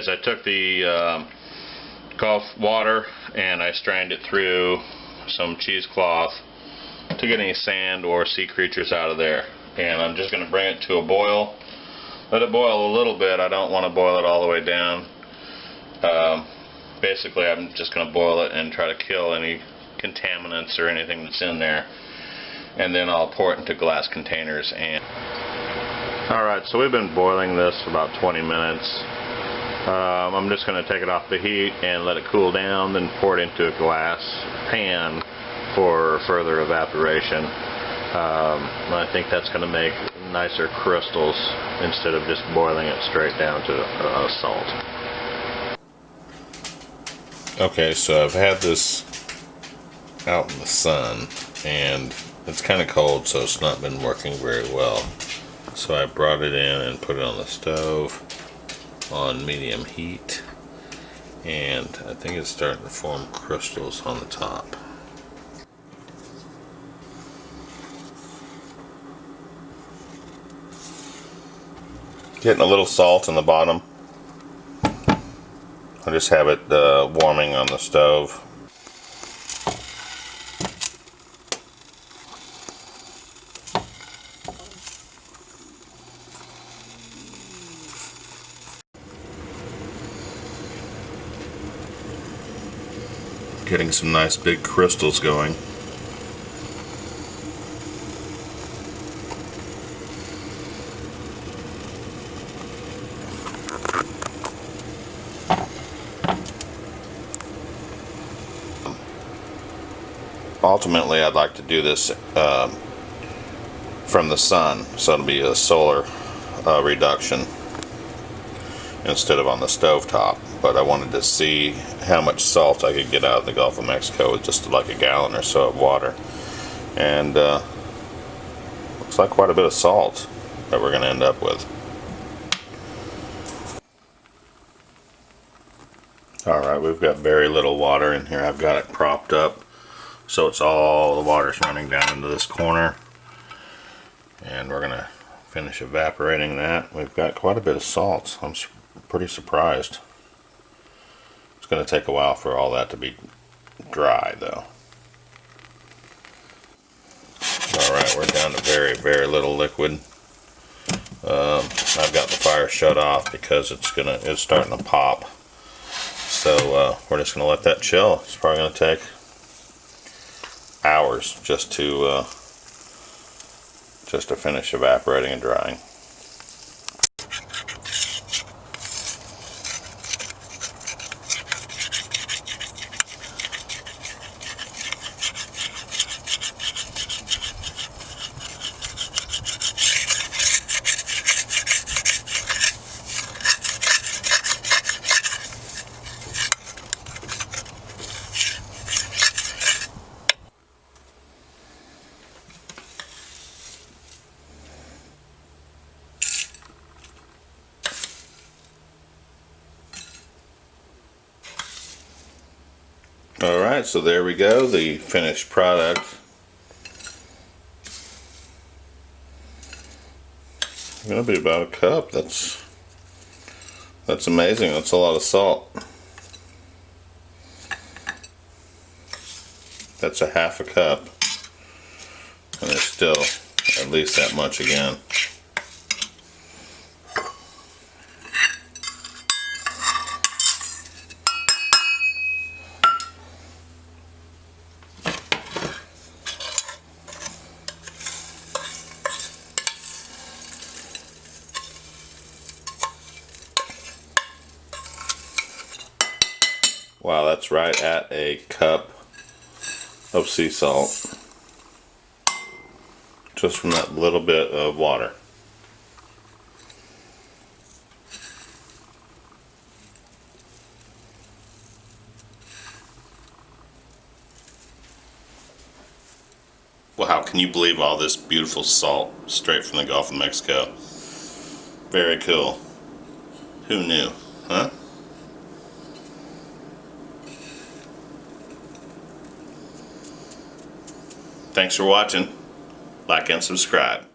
anyways, I took the Gulf water and I strained it through some cheesecloth to get any sand or sea creatures out of there. And I'm just going to bring it to a boil. Let it boil a little bit. I don't want to boil it all the way down. Basically, I'm just going to boil it and try to kill any contaminants or anything that's in there. And then I'll pour it into glass containers. And alright, so we've been boiling this for about 20 minutes. I'm just going to take it off the heat and let it cool down, then pour it into a glass pan for further evaporation. I think that's going to make nicer crystals instead of just boiling it straight down to salt. Okay, so I've had this out in the sun and it's kind of cold, so it's not been working very well. So I brought it in and put it on the stove on medium heat, and I think it's starting to form crystals on the top. Getting a little salt in the bottom. I just have it warming on the stove. Getting some nice big crystals going. Ultimately, I'd like to do this from the sun, so it'll be a solar reduction instead of on the stove top. But I wanted to see how much salt I could get out of the Gulf of Mexico with just like a gallon or so of water. And looks like quite a bit of salt that we're going to end up with. Alright, we've got very little water in here. I've got it propped up so it's all the water's running down into this corner. And we're going to finish evaporating that. We've got quite a bit of salt. I'm pretty surprised. It's going to take a while for all that to be dry though. Alright, we're down to very, very little liquid. I've got the fire shut off because it's starting to pop. So we're just going to let that chill. It's probably going to take hours just to finish evaporating and drying. Alright, so there we go, the finished product. It's going to be about a cup. That's amazing. That's a lot of salt. That's a half a cup. And there's still at least that much again. Wow, that's right at a cup of sea salt just from that little bit of water. Wow, can you believe all this beautiful salt straight from the Gulf of Mexico? Very cool. Who knew, huh? Thanks for watching. Like and subscribe.